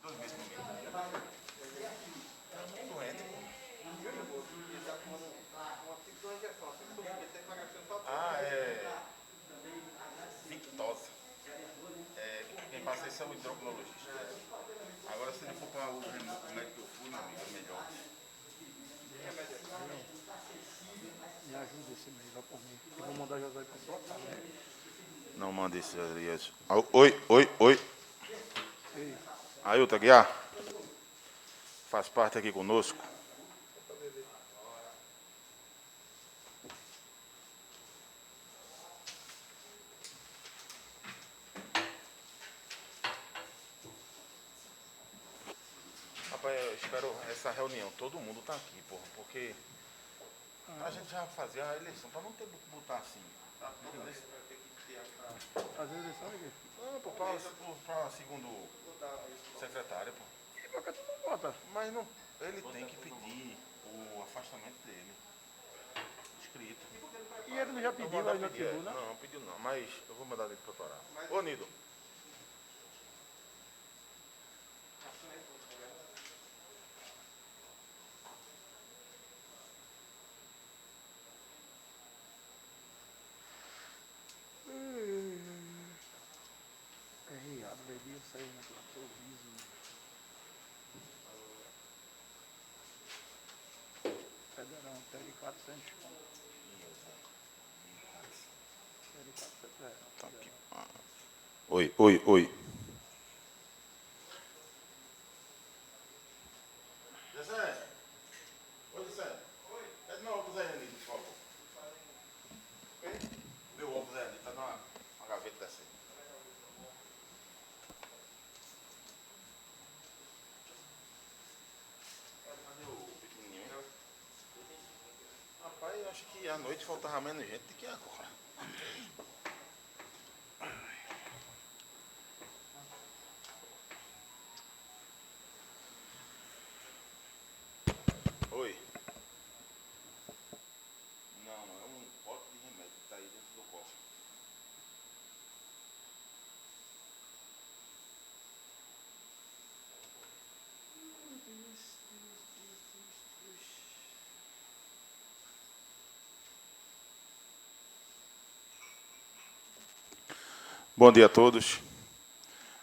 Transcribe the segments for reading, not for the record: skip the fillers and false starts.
2 meses no mínimo. É muito doente, pô. Ele tá tomando uma tipo de uma injeção, assim, ele tem que emagrecer só Ah, é. Victosa. É, quem passa isso é o endocrinologista. Agora, se ele for para o remédio que eu fui, meu amigo, é melhor. Me ajuda esse mês, vai por mim. Eu vou mandar José para sua casa, né? Não manda isso, Elias. Oi, oi, oi. Ei, Ailton Aguiar, faz parte aqui conosco. Rapaz, eu espero essa reunião, todo mundo tá aqui, porra, porque a gente já fazia a eleição, para não ter que botar assim. às vezes sabe o quê? Não, pô, para segundo secretário, pô. E por que tu não bota? Mas não, ele tem que pedir o afastamento dele, escrito. E ele já Eu vou pediu mandar aí na pedir, tribuna? não, pediu não, mas eu vou mandar ele preparar. Ô, Nido. É riado, bebi, eu saí na sorriso. Federal, pede 400 conto. Pede 400 reais. Tá aqui. Oi, oi, oi. José. Oi, José. Oi. Pede meu óculos aí, Nido, por favor. Meu óculos aí, tá numa gaveta dessa aí. Cadê o pequenininho, hein? Rapaz, eu acho que à noite faltava menos gente do que agora. Oi. Não, é um pote de remédio que tá aí dentro do cofre. Bom dia a todos.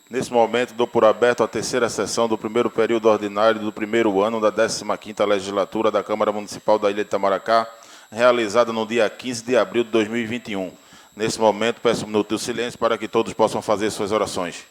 Nesse momento, dou por aberto a terceira sessão do primeiro período ordinário do primeiro ano da 15ª Legislatura da Câmara Municipal da Ilha de Itamaracá, realizada no dia 15 de abril de 2021. Nesse momento, peço um minuto de silêncio para que todos possam fazer suas orações.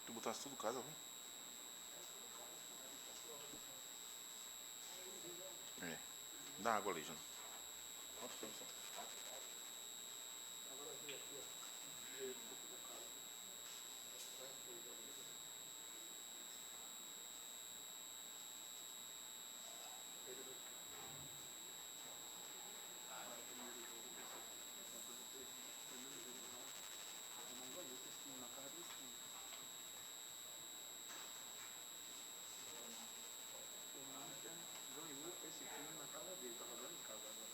Tu botasse tudo em casa, viu? É. Dá água ali, Jana. Quanto tempo são? Ganhou esse time na casa dele, tá jogando em casa agora.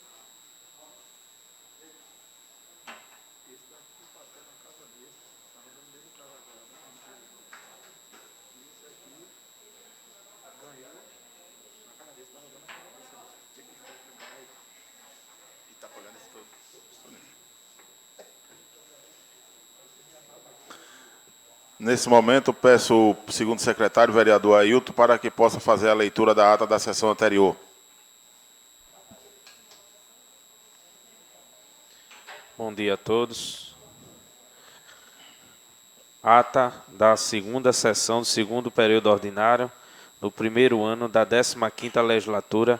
Nesse momento, peço o segundo secretário, vereador Ailton, para que possa fazer a leitura da ata da sessão anterior. Bom dia a todos. Ata da segunda sessão do segundo período ordinário do primeiro ano da 15ª legislatura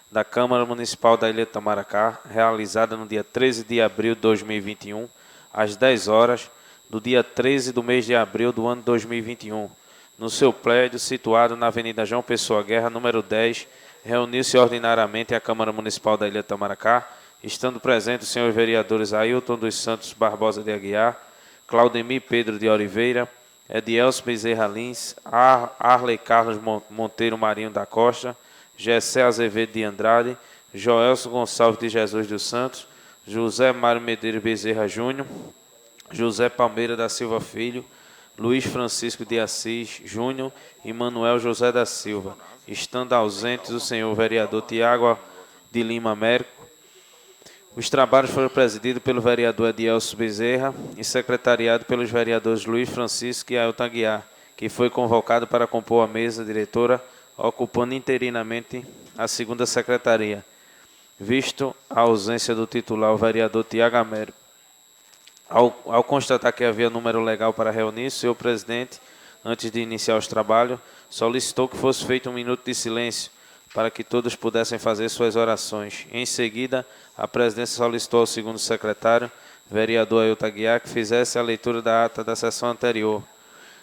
da Câmara Municipal da Ilha de Itamaracá, realizada no dia 13 de abril de 2021, às 10 horas, do dia 13 do mês de abril do ano 2021, no seu prédio situado na Avenida João Pessoa Guerra, número 10, reuniu-se ordinariamente a Câmara Municipal da Ilha de Itamaracá, estando presentes os senhores vereadores Ailton dos Santos Barbosa de Aguiar, Claudemir Pedro de Oliveira, Edielson Bezerra Lins, Arley Carlos Monteiro Marinho da Costa, Gessé Azevedo de Andrade, Joelson Gonçalves de Jesus dos Santos, José Mário Medeiros Bezerra Júnior, José Palmeira da Silva Filho, Luiz Francisco de Assis Júnior e Manuel José da Silva, estando ausentes o senhor vereador Tiago de Lima Américo. Os trabalhos foram presididos pelo vereador Edielson Bezerra e secretariado pelos vereadores Luiz Francisco e Ailton Aguiar, que foi convocado para compor a mesa diretora, ocupando interinamente a segunda secretaria, visto a ausência do titular, o vereador Tiago Américo. Ao constatar que havia número legal para reunir, o senhor presidente, antes de iniciar os trabalhos, solicitou que fosse feito um minuto de silêncio para que todos pudessem fazer suas orações. Em seguida, a presidência solicitou ao segundo secretário, vereador Ailton Aguiar, que fizesse a leitura da ata da sessão anterior,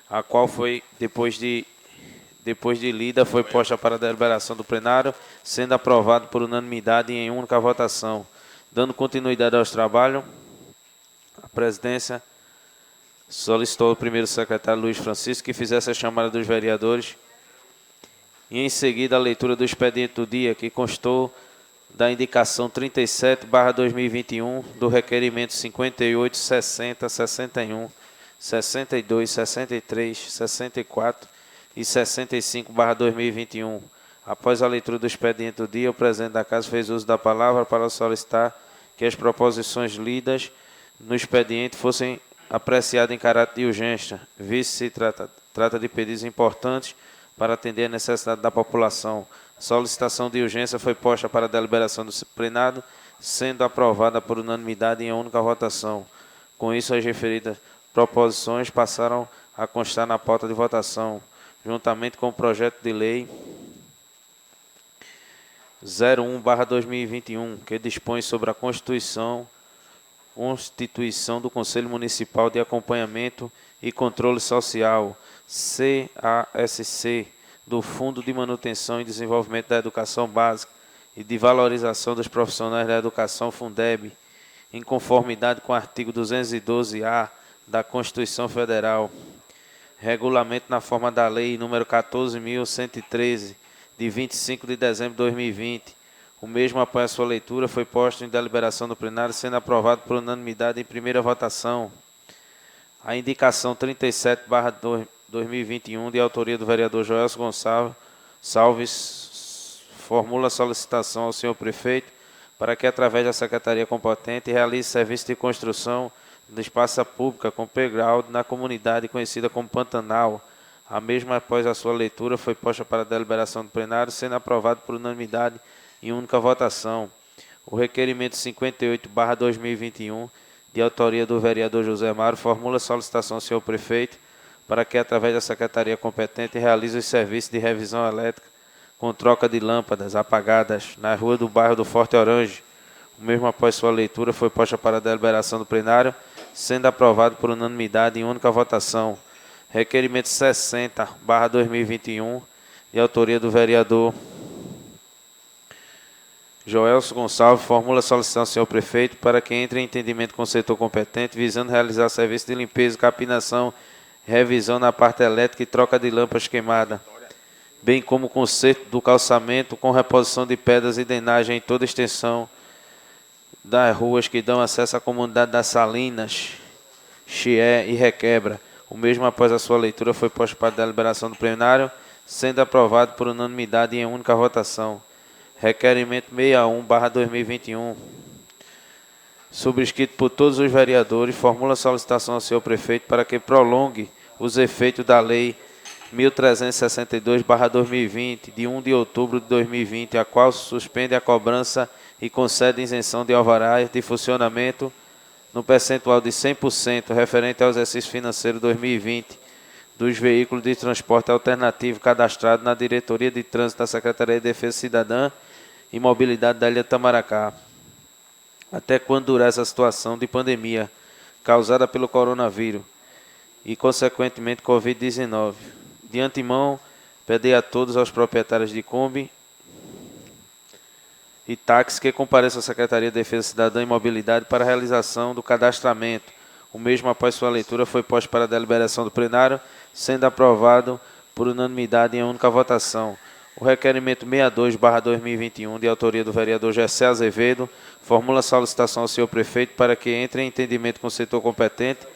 a qual foi, depois de lida, foi posta para a deliberação do plenário, sendo aprovado por unanimidade e em única votação. Dando continuidade aos trabalhos, a presidência solicitou ao primeiro secretário Luiz Francisco que fizesse a chamada dos vereadores e, em seguida, a leitura do expediente do dia, que constou da indicação 37/2021, do requerimento 58, 60, 61, 62, 63, 64 e 65/2021. Após a leitura do expediente do dia, o presidente da Casa fez uso da palavra para solicitar que as proposições lidas no expediente fossem apreciadas em caráter de urgência, visto se trata de pedidos importantes para atender a necessidade da população. A solicitação de urgência foi posta para a deliberação do plenário, sendo aprovada por unanimidade em única votação. Com isso, as referidas proposições passaram a constar na pauta de votação, juntamente com o projeto de lei 01/2021, que dispõe sobre a constituição do Conselho Municipal de Acompanhamento e Controle Social, CASC, do Fundo de Manutenção e Desenvolvimento da Educação Básica e de Valorização dos Profissionais da Educação, Fundeb, em conformidade com o artigo 212-A da Constituição Federal. Regulamento na forma da Lei nº 14.113, de 25 de dezembro de 2020. O mesmo, após a sua leitura, foi posto em deliberação do plenário, sendo aprovado por unanimidade em primeira votação. A indicação 37/2021, de autoria do vereador Joelson Gonçalves, formula a solicitação ao senhor prefeito para que, através da secretaria competente, realize serviço de construção de espaço pública com playground na comunidade conhecida como Pantanal. A mesma, após a sua leitura, foi posta para a deliberação do plenário, sendo aprovado por unanimidade em única votação. O requerimento 58/2021, de autoria do vereador José Mário, formula a solicitação ao senhor prefeito para que, através da secretaria competente, realize os serviços de revisão elétrica com troca de lâmpadas apagadas na rua do bairro do Forte Orange. O mesmo, após sua leitura, foi posta para a deliberação do plenário, sendo aprovado por unanimidade em única votação. Requerimento 60/2021, de autoria do vereador Joelson Gonçalves, formula a solicitação ao senhor prefeito para que entre em entendimento com o setor competente, visando realizar serviço de limpeza, capinação, revisão na parte elétrica e troca de lâmpadas queimadas, bem como conserto do calçamento com reposição de pedras e drenagem em toda a extensão das ruas que dão acesso à comunidade das Salinas, Chié e Requebra. O mesmo, após a sua leitura, foi posto para a deliberação do plenário, sendo aprovado por unanimidade em única votação. Requerimento 61/2021, subscrito por todos os vereadores, formula a solicitação ao senhor prefeito para que prolongue os efeitos da Lei 1362/2020, de 1 de outubro de 2020, a qual suspende a cobrança e concede isenção de alvarás de funcionamento no percentual de 100% referente ao exercício financeiro 2020 dos veículos de transporte alternativo cadastrados na Diretoria de Trânsito da Secretaria de Defesa Cidadã e Mobilidade da Ilha de Itamaracá, até quando durar essa situação de pandemia causada pelo coronavírus e, consequentemente, Covid-19. De antemão, pedir a todos aos proprietários de Kombi e táxis que compareçam à Secretaria de Defesa Cidadã e Mobilidade para a realização do cadastramento. O mesmo, após sua leitura, foi posto para a deliberação do plenário, sendo aprovado por unanimidade em única votação. O requerimento 62/2021, de autoria do vereador Gessé Azevedo, formula solicitação ao senhor prefeito para que entre em entendimento com o setor competente,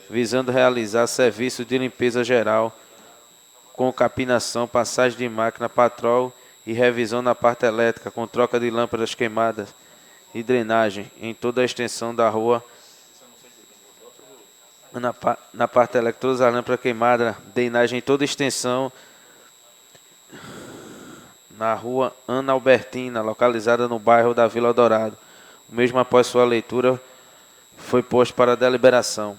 visando realizar serviços de limpeza geral, com capinação, passagem de máquina, patrol e revisão na parte elétrica, com troca de lâmpadas queimadas e drenagem em toda a extensão da rua. Na parte elétrica, todas as lâmpadas queimadas, drenagem em toda a extensão na rua Ana Albertina, localizada no bairro da Vila Dourado. O mesmo, após sua leitura, foi posto para a deliberação.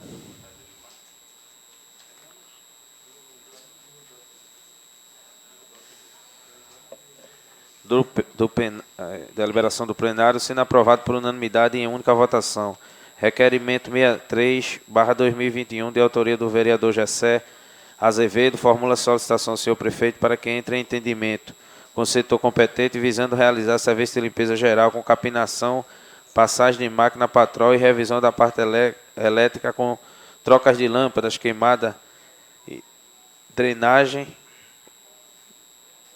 Deliberação do plenário, sendo aprovado por unanimidade em única votação. Requerimento 63/2021, de autoria do vereador Gessé Azevedo, formula solicitação ao senhor prefeito para que entre em entendimento com o setor competente, visando realizar serviço de limpeza geral com capinação, passagem de máquina, patrol e revisão da parte elétrica com trocas de lâmpadas queimadas, drenagem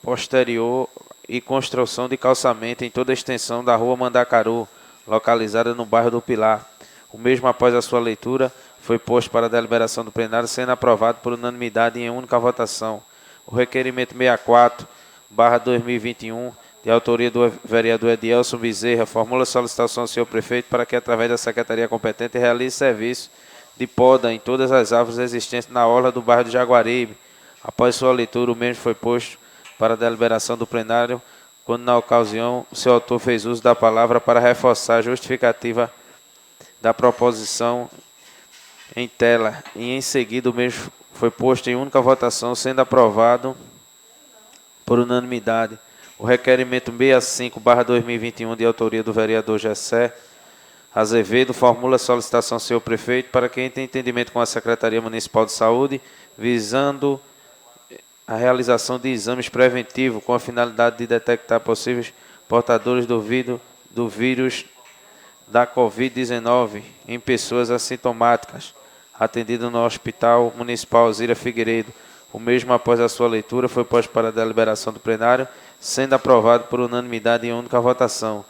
posterior e construção de calçamento em toda a extensão da rua Mandacaru, localizada no bairro do Pilar. O mesmo, após a sua leitura, foi posto para a deliberação do plenário, sendo aprovado por unanimidade em única votação. O requerimento 64/2021, de autoria do vereador Edielson Bezerra, formula solicitação ao senhor prefeito para que, através da secretaria competente, realize serviço de poda em todas as árvores existentes na orla do bairro de Jaguaribe. Após sua leitura, o mesmo foi posto para a deliberação do plenário, quando, na ocasião, o seu autor fez uso da palavra para reforçar a justificativa da proposição em tela, e em seguida o mesmo foi posto em única votação, sendo aprovado por unanimidade. O requerimento 65/2021, de autoria do vereador Gessé Azevedo, formula solicitação ao senhor prefeito para que entre em entendimento com a Secretaria Municipal de Saúde, visando a realização de exames preventivos com a finalidade de detectar possíveis portadores do vírus da Covid-19 em pessoas assintomáticas, atendido no Hospital Municipal Alzira Figueiredo. O mesmo, após a sua leitura, foi posto para a deliberação do plenário, sendo aprovado por unanimidade em única votação.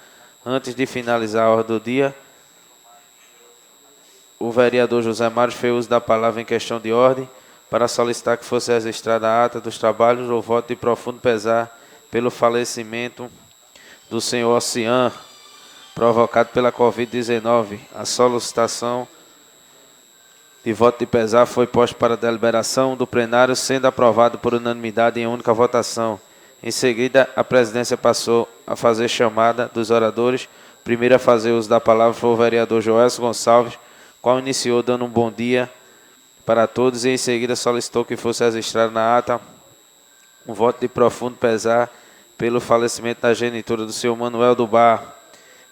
Antes de finalizar a ordem do dia, o vereador José Mário fez uso da palavra em questão de ordem para solicitar que fosse registrada a ata dos trabalhos ou voto de profundo pesar pelo falecimento do senhor Ocean, provocado pela Covid-19. A solicitação de voto de pesar foi posta para a deliberação do plenário, sendo aprovado por unanimidade em única votação. Em seguida, a presidência passou a fazer chamada dos oradores. Primeiro a fazer uso da palavra foi o vereador Joelson Gonçalves, qual iniciou dando um bom dia para todos e em seguida solicitou que fosse registrado na ata um voto de profundo pesar pelo falecimento da genitora do senhor Manuel do Bar,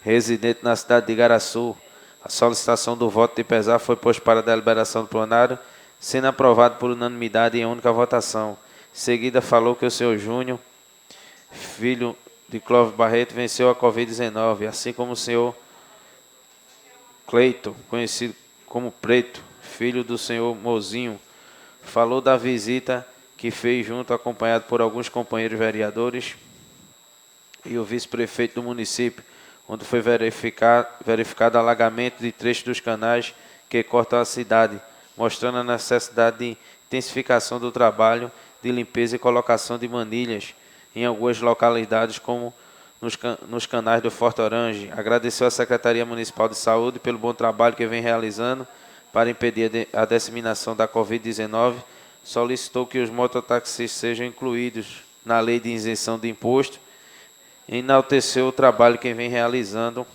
residente na cidade de Igaraçu. A solicitação do voto de pesar foi posta para a deliberação do plenário, sendo aprovado por unanimidade em única votação. Em seguida, falou que o senhor Júnior, filho de Clóvis Barreto, venceu a Covid-19, assim como o senhor Cleito, conhecido como Preto, filho do senhor Mozinho. Falou da visita que fez junto, acompanhado por alguns companheiros vereadores e o vice-prefeito do município, onde foi verificado alagamento de trechos dos canais que cortam a cidade, mostrando a necessidade de intensificação do trabalho de limpeza e colocação de manilhas em algumas localidades, como nos canais do Forte Orange. Agradeceu à Secretaria Municipal de Saúde pelo bom trabalho que vem realizando para impedir a disseminação da Covid-19, solicitou que os mototaxistas sejam incluídos na lei de isenção de imposto e enalteceu o trabalho que vem realizando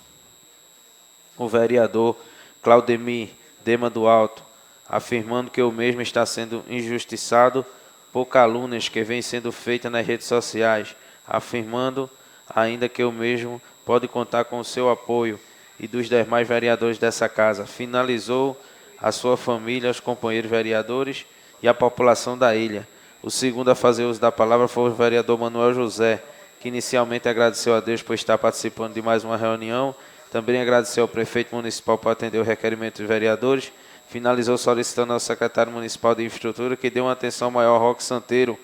o vereador Claudemir Dema do Alto, afirmando que o mesmo está sendo injustiçado por calúnias que vêm sendo feitas nas redes sociais, afirmando ainda que o mesmo pode contar com o seu apoio e dos demais vereadores dessa casa. Finalizou a sua família, os companheiros vereadores e a população da ilha. O segundo a fazer uso da palavra foi o vereador Manuel José, que inicialmente agradeceu a Deus por estar participando de mais uma reunião. Também agradeceu ao prefeito municipal por atender o requerimento dos vereadores. Finalizou solicitando ao secretário municipal de infraestrutura que dê uma atenção maior ao Roque Santeiro,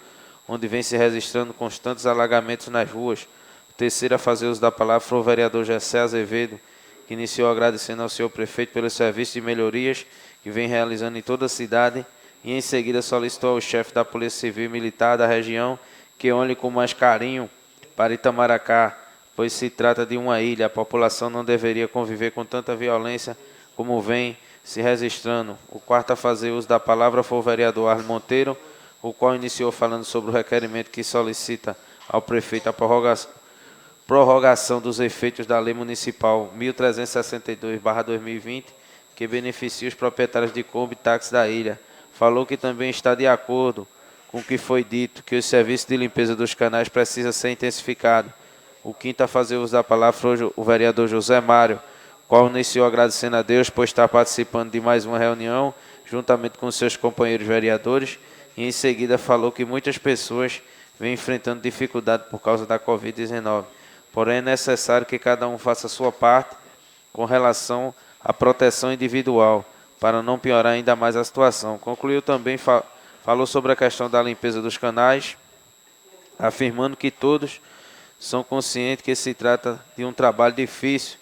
onde vem se registrando constantes alagamentos nas ruas. O terceiro a fazer uso da palavra foi o vereador Gessé Azevedo, que iniciou agradecendo ao senhor prefeito pelo serviço de melhorias que vem realizando em toda a cidade, e em seguida solicitou ao chefe da Polícia Civil e Militar da região que olhe com mais carinho para Itamaracá, pois se trata de uma ilha. A população não deveria conviver com tanta violência como vem se registrando. O quarto a fazer uso da palavra foi o vereador Arlen Monteiro, o qual iniciou falando sobre o requerimento que solicita ao prefeito a prorrogação dos efeitos da Lei Municipal 1362/2020, que beneficia os proprietários de Kombi e táxi da ilha. Falou que também está de acordo com o que foi dito, que o serviço de limpeza dos canais precisa ser intensificado. O quinto a fazer uso da palavra foi o vereador José Mário, qual iniciou agradecendo a Deus por estar participando de mais uma reunião, juntamente com seus companheiros vereadores, e em seguida falou que muitas pessoas vêm enfrentando dificuldade por causa da Covid-19. Porém, é necessário que cada um faça a sua parte com relação à proteção individual, para não piorar ainda mais a situação. Concluiu também, falou sobre a questão da limpeza dos canais, afirmando que todos são conscientes que se trata de um trabalho difícil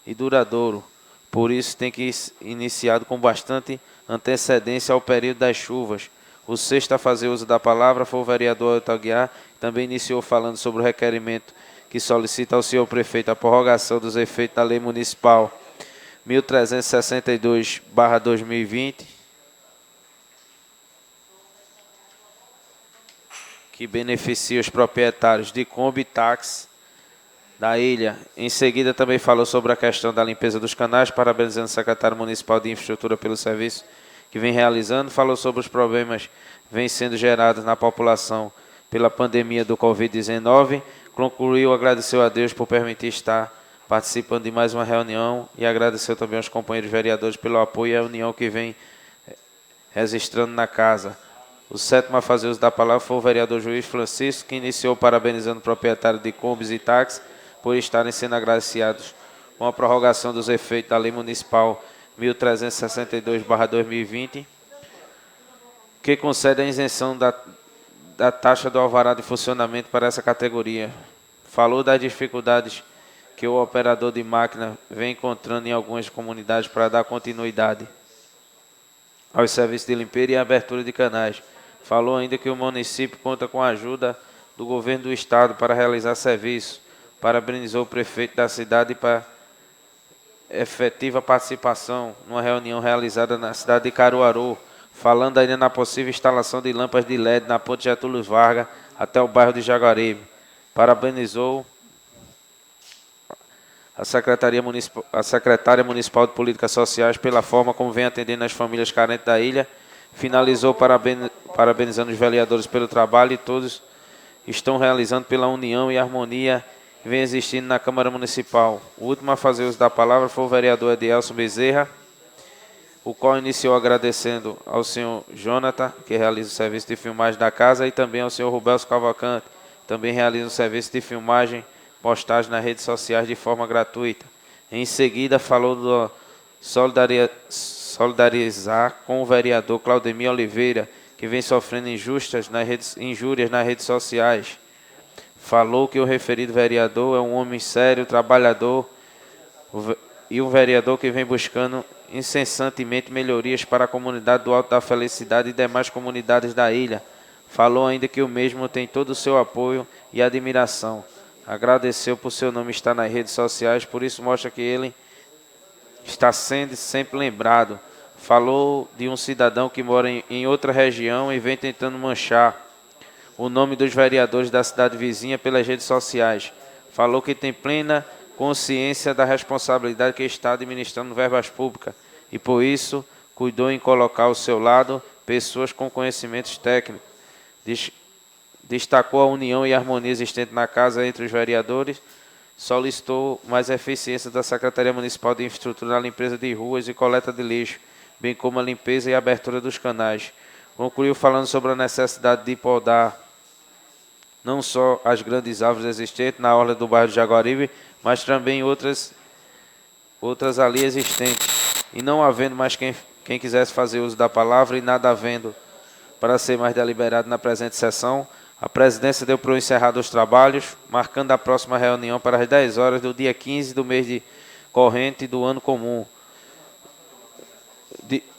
e duradouro, por isso tem que ser iniciado com bastante antecedência ao período das chuvas. O sexto a fazer uso da palavra foi o vereador Elton Aguiar, que também iniciou falando sobre o requerimento que solicita ao senhor prefeito a prorrogação dos efeitos da Lei Municipal 1362/2020, que beneficia os proprietários de Kombi e táxi da ilha. Em seguida, também falou sobre a questão da limpeza dos canais, parabenizando o secretário municipal de infraestrutura pelo serviço que vem realizando. Falou sobre os problemas que vêm sendo gerados na população pela pandemia do Covid-19. Concluiu, agradeceu a Deus por permitir estar participando de mais uma reunião e agradeceu também aos companheiros vereadores pelo apoio e a união que vem registrando na casa. O sétimo a fazer uso da palavra foi o vereador Juiz Francisco, que iniciou parabenizando o proprietário de Kombis e táxis por estarem sendo agraciados com a prorrogação dos efeitos da Lei Municipal 1362/2020, que concede a isenção da taxa do alvará de funcionamento para essa categoria. Falou das dificuldades que o operador de máquina vem encontrando em algumas comunidades para dar continuidade aos serviços de limpeza e abertura de canais. Falou ainda que o município conta com a ajuda do governo do estado para realizar serviços. Parabenizou o prefeito da cidade para efetiva participação numa reunião realizada na cidade de Caruaru, falando ainda na possível instalação de lâmpadas de LED na ponte Getúlio Vargas até o bairro de Jaguaribe. Parabenizou a secretária municipal de Políticas Sociais pela forma como vem atendendo as famílias carentes da ilha. Finalizou parabenizando os vereadores pelo trabalho e todos estão realizando pela união e harmonia que vem existindo na Câmara Municipal. O último a fazer uso da palavra foi o vereador Edielson Bezerra, o qual iniciou agradecendo ao senhor Jonathan, que realiza o serviço de filmagem da casa, e também ao senhor Rubelso Cavalcante, que também realiza o serviço de filmagem, postagem nas redes sociais de forma gratuita. Em seguida, falou do solidarizar com o vereador Claudemir Oliveira, que vem sofrendo injúrias nas redes sociais. Falou que o referido vereador é um homem sério, trabalhador, e um vereador que vem buscando incessantemente melhorias para a comunidade do Alto da Felicidade e demais comunidades da ilha. Falou ainda que o mesmo tem todo o seu apoio e admiração. Agradeceu por seu nome estar nas redes sociais, por isso mostra que ele está sendo sempre lembrado. Falou de um cidadão que mora em outra região e vem tentando manchar o nome dos vereadores da cidade vizinha pelas redes sociais. Falou que tem plena consciência da responsabilidade que está administrando verbas públicas e, por isso, cuidou em colocar ao seu lado pessoas com conhecimentos técnicos. Destacou a união e a harmonia existente na casa entre os vereadores, solicitou mais eficiência da Secretaria Municipal de Infraestrutura na limpeza de ruas e coleta de lixo, bem como a limpeza e abertura dos canais. Concluiu falando sobre a necessidade de podar não só as grandes árvores existentes na orla do bairro de Jaguaribe, mas também outras ali existentes. E não havendo mais quem quisesse fazer uso da palavra e nada havendo para ser mais deliberado na presente sessão, a presidência deu por encerrado os trabalhos, marcando a próxima reunião para as 10 horas do dia 15 do mês de corrente do ano comum,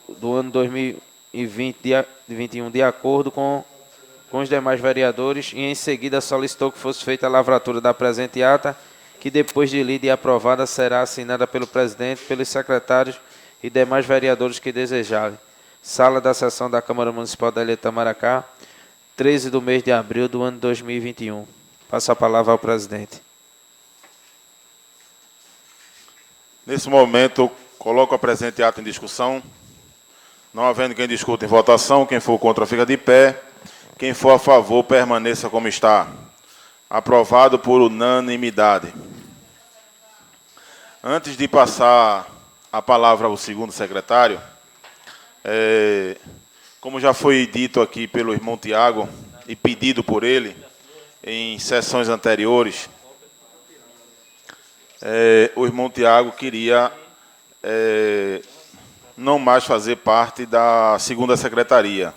do ano 2021, de acordo com os demais vereadores, e em seguida solicitou que fosse feita a lavratura da presente ata, que depois de lida e aprovada será assinada pelo presidente, pelos secretários e demais vereadores que desejarem. Sala da sessão da Câmara Municipal da Ilha de Itamaracá, 13 do mês de abril do ano 2021. Passo a palavra ao presidente. Nesse momento, coloco a presente ata em discussão. Não havendo quem discuta em votação, quem for contra fica de pé. Quem for a favor, permaneça como está. Aprovado por unanimidade. Antes de passar a palavra ao segundo secretário, como já foi dito aqui pelo irmão Tiago e pedido por ele em sessões anteriores, o irmão Tiago queria não mais fazer parte da segunda secretaria.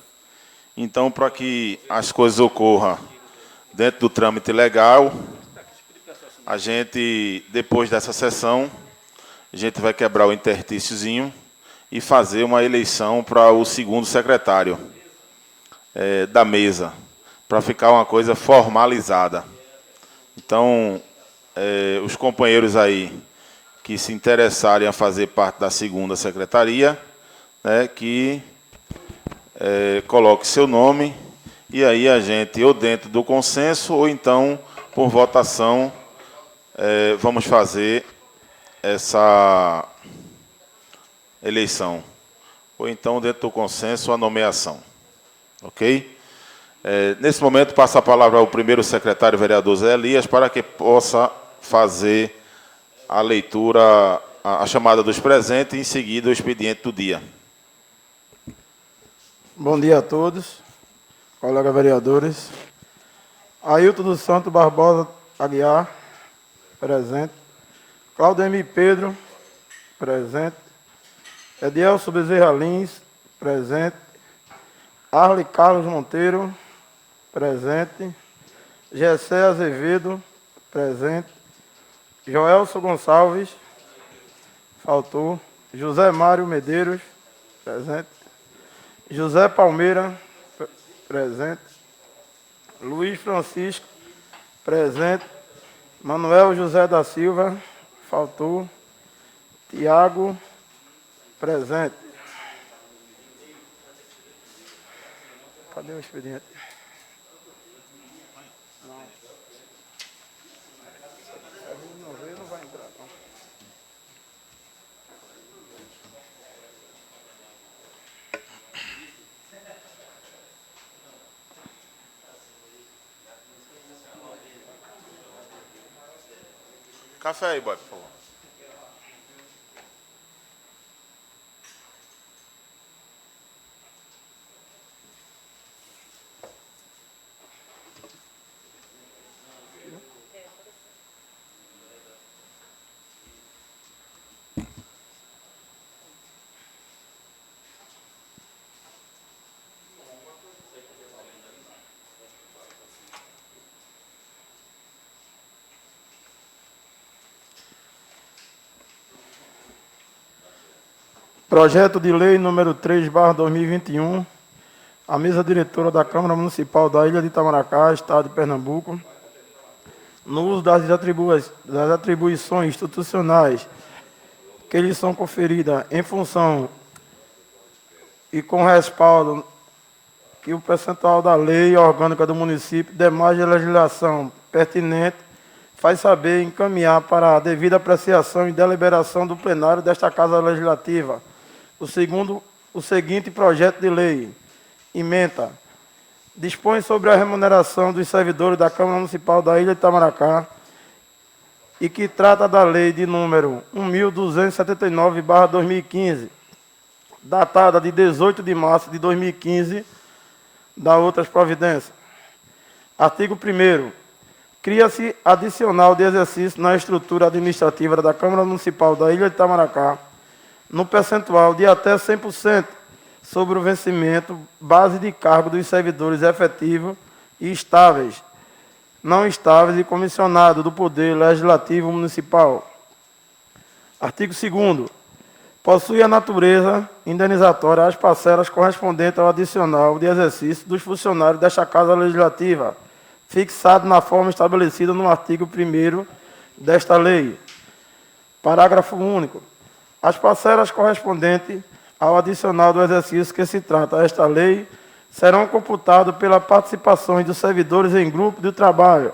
Então, para que as coisas ocorram dentro do trâmite legal, a gente, depois dessa sessão, a gente vai quebrar o interstíciozinho e fazer uma eleição para o segundo secretário da mesa, para ficar uma coisa formalizada. Então, os companheiros aí que se interessarem a fazer parte da segunda secretaria, que coloque seu nome, e aí a gente, ou dentro do consenso, ou então, por votação, vamos fazer essa eleição. Ou então, dentro do consenso, a nomeação. Ok? Nesse momento, passo a palavra ao primeiro secretário, vereador Zé Elias, para que possa fazer a leitura, a chamada dos presentes, e em seguida o expediente do dia. Bom dia a todos, colegas vereadores. Ailton dos Santos Barbosa Aguiar, presente. Cláudio M. Pedro, presente. Edielso Bezerra Lins, presente. Arle Carlos Monteiro, presente. Gessé Azevedo, presente. Joelso Gonçalves, faltou. José Mário Medeiros, presente. José Palmeira, presente. Luiz Francisco, presente. Manuel José da Silva, faltou. Tiago, presente. Cadê o expediente? Não vai entrar, não. Café aí, boy, por favor. Projeto de lei número 3/2021, a mesa diretora da Câmara Municipal da Ilha de Itamaracá, Estado de Pernambuco, no uso das atribuições institucionais que lhes são conferidas em função e com respaldo que o percentual da lei orgânica do município, demais de legislação pertinente, faz saber encaminhar para a devida apreciação e deliberação do plenário desta Casa Legislativa o seguinte projeto de lei. Ementa. Dispõe sobre a remuneração dos servidores da Câmara Municipal da Ilha de Itamaracá e que trata da lei de número 1279/2015, datada de 18 de março de 2015, da outras providências. Artigo 1º. Cria-se adicional de exercício na estrutura administrativa da Câmara Municipal da Ilha de Itamaracá, no percentual de até 100% sobre o vencimento base de cargo dos servidores efetivos e estáveis, não estáveis e comissionados do Poder Legislativo Municipal. Artigo 2º. Possui a natureza indenizatória as parcelas correspondentes ao adicional de exercício dos funcionários desta Casa Legislativa, fixado na forma estabelecida no artigo 1º desta lei. Parágrafo único. As parcelas correspondentes ao adicional do exercício que se trata esta lei serão computadas pela participação dos servidores em grupo de trabalho,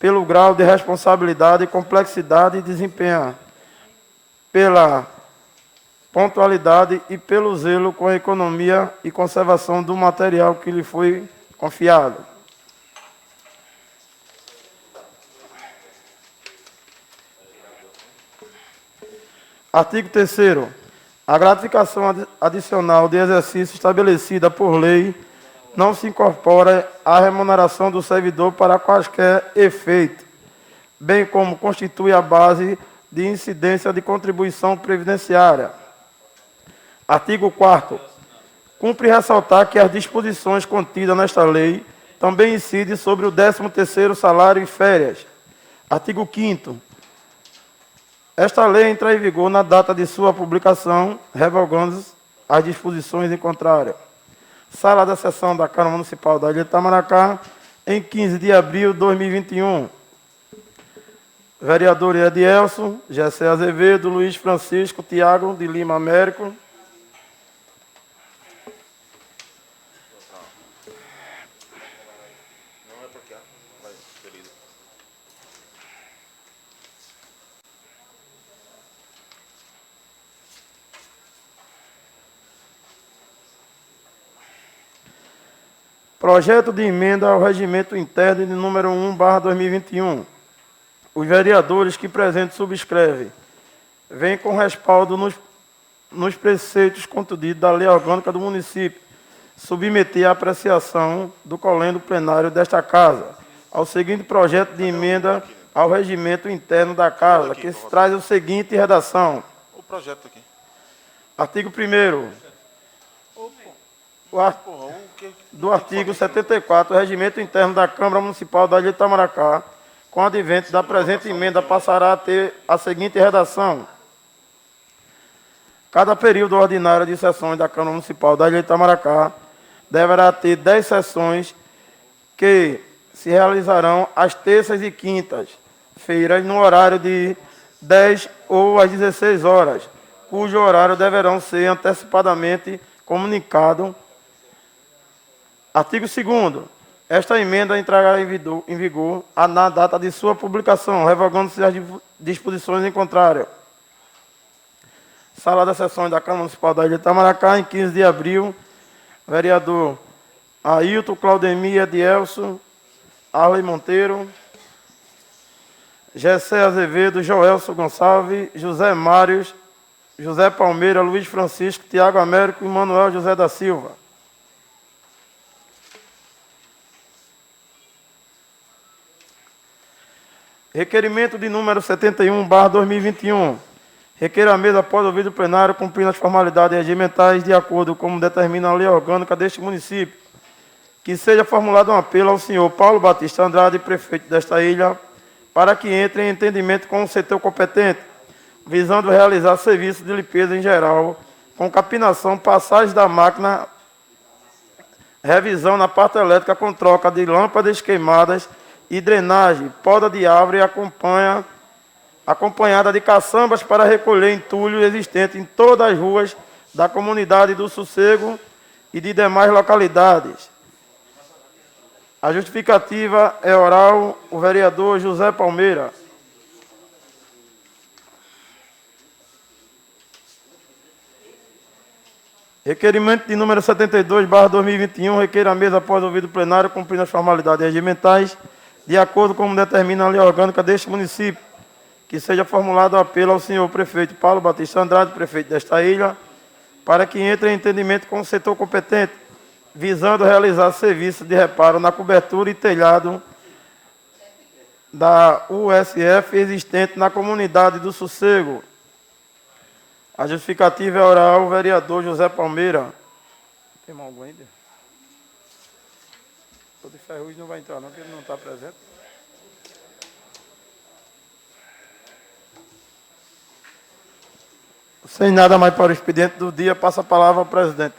pelo grau de responsabilidade, complexidade e desempenho, pela pontualidade e pelo zelo com a economia e conservação do material que lhe foi confiado. Artigo 3º. A gratificação adicional de exercício estabelecida por lei não se incorpora à remuneração do servidor para quaisquer efeito, bem como constitui a base de incidência de contribuição previdenciária. Artigo 4º. Cumpre ressaltar que as disposições contidas nesta lei também incidem sobre o 13º salário e férias. Artigo 5º. Esta lei entra em vigor na data de sua publicação, revogando as disposições em contrário. Sala da sessão da Câmara Municipal da Ilha de Itamaracá, em 15 de abril de 2021. Vereadores Edielson, Gessé Azevedo, Luiz Francisco, Tiago de Lima Américo. Projeto de emenda ao regimento interno de número 1/2021. Os vereadores que presente subscrevem vêm com respaldo nos preceitos contidos da lei orgânica do município, submeter à apreciação do colendo plenário desta Casa ao seguinte projeto de emenda ao regimento interno da Casa, que se traz a seguinte redação. O projeto aqui. Artigo 1º. Do artigo 74, o regimento interno da Câmara Municipal da Ilha de Itamaracá, com advento da presente emenda, passará a ter a seguinte redação. Cada período ordinário de sessões da Câmara Municipal da Ilha de Itamaracá deverá ter 10 sessões que se realizarão às terças e quintas-feiras, no horário de 10 ou às 16 horas, cujo horário deverão ser antecipadamente comunicado. Artigo 2º. Esta emenda entrará em vigor na data de sua publicação, revogando-se as disposições em contrário. Sala das sessões da Câmara Municipal da Ilha de Itamaracá, em 15 de abril. Vereador Ailton, Claudemir, Edielson, Arley Monteiro, Gessé Azevedo, Joelson Gonçalves, José Mários, José Palmeira, Luiz Francisco, Tiago Américo e Manuel José da Silva. Requerimento de número 71/2021. Requer a mesa após ouvir o plenário, cumprindo as formalidades regimentais de acordo com determina a lei orgânica deste município, que seja formulado um apelo ao senhor Paulo Batista Andrade, prefeito desta ilha, para que entre em entendimento com o setor competente, visando realizar serviços de limpeza em geral, com capinação, passagem da máquina, revisão na parte elétrica com troca de lâmpadas queimadas e drenagem, poda de árvore acompanhada de caçambas para recolher entulho existente em todas as ruas da comunidade do Sossego e de demais localidades. A justificativa é oral, o vereador José Palmeira. Requerimento de número 72/2021, requer a mesa após ouvido o plenário, cumprindo as formalidades regimentais, de acordo com o determina a lei orgânica deste município, que seja formulado apelo ao senhor prefeito Paulo Batista Andrade, prefeito desta ilha, para que entre em entendimento com o setor competente, visando realizar serviços de reparo na cobertura e telhado da USF existente na comunidade do Sossego. A justificativa é oral, o vereador José Palmeira. Tem mais algum ainda? O de Ferrugem não vai entrar não, porque ele não está presente. Sem nada mais para o expediente do dia, passa a palavra ao presidente.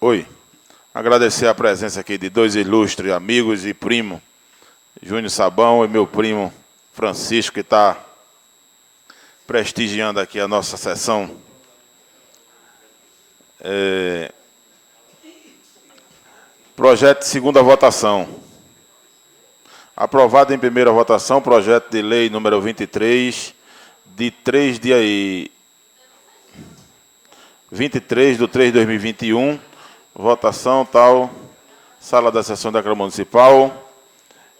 Oi. Agradecer a presença aqui de dois ilustres amigos e primo, Júnior Sabão e meu primo Francisco, que está prestigiando aqui a nossa sessão. Projeto de segunda votação. Aprovado em primeira votação, projeto de lei número 23, de 23 de 3 de 2021, votação tal, sala da sessão da Câmara Municipal,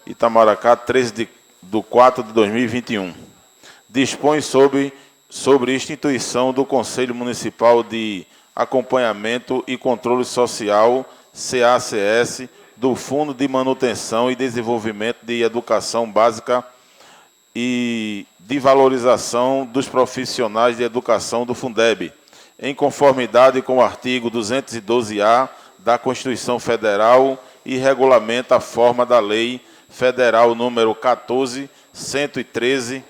Itamaracá, 13 de 4 de 2021. Dispõe sobre instituição do Conselho Municipal de Acompanhamento e Controle Social, CACS, do Fundo de Manutenção e Desenvolvimento de Educação Básica e de Valorização dos Profissionais de Educação do Fundeb, em conformidade com o artigo 212-A da Constituição Federal e regulamenta a forma da Lei Federal número 14.113,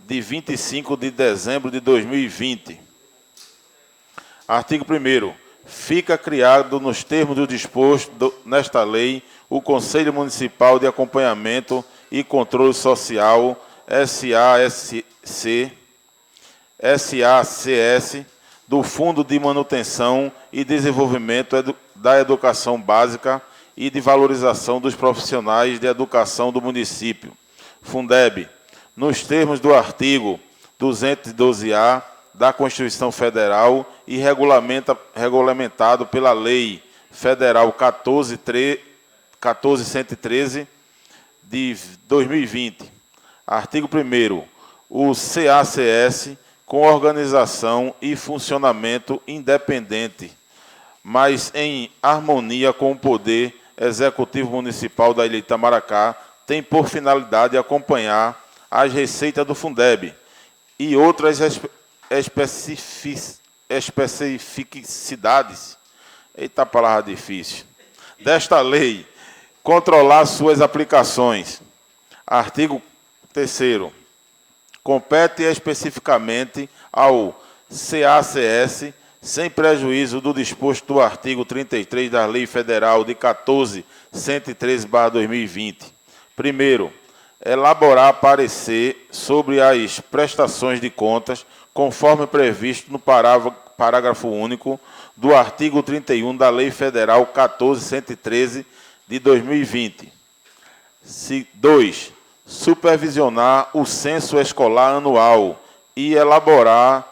de 25 de dezembro de 2020. Artigo 1º. Fica criado, nos termos do disposto nesta lei, o Conselho Municipal de Acompanhamento e Controle Social, SACS, do Fundo de Manutenção e Desenvolvimento da Educação Básica e de Valorização dos Profissionais de Educação do município, Fundeb, nos termos do artigo 212-A da Constituição Federal e regulamentado pela Lei Federal 14.113 de 2020. Artigo 1º. O CACS, com organização e funcionamento independente, mas em harmonia com o Poder Executivo Municipal da Ilha de Itamaracá, tem por finalidade acompanhar as receitas do Fundeb e outras especificidades, eita palavra difícil, desta lei, controlar suas aplicações. Artigo 3º. Compete especificamente ao CACS, sem prejuízo do disposto do artigo 33 da Lei Federal de 14.113/2020. Primeiro, elaborar parecer sobre as prestações de contas, conforme previsto no parágrafo único do artigo 31 da Lei Federal 14.113 de 2020. 2. Supervisionar o censo escolar anual e elaboração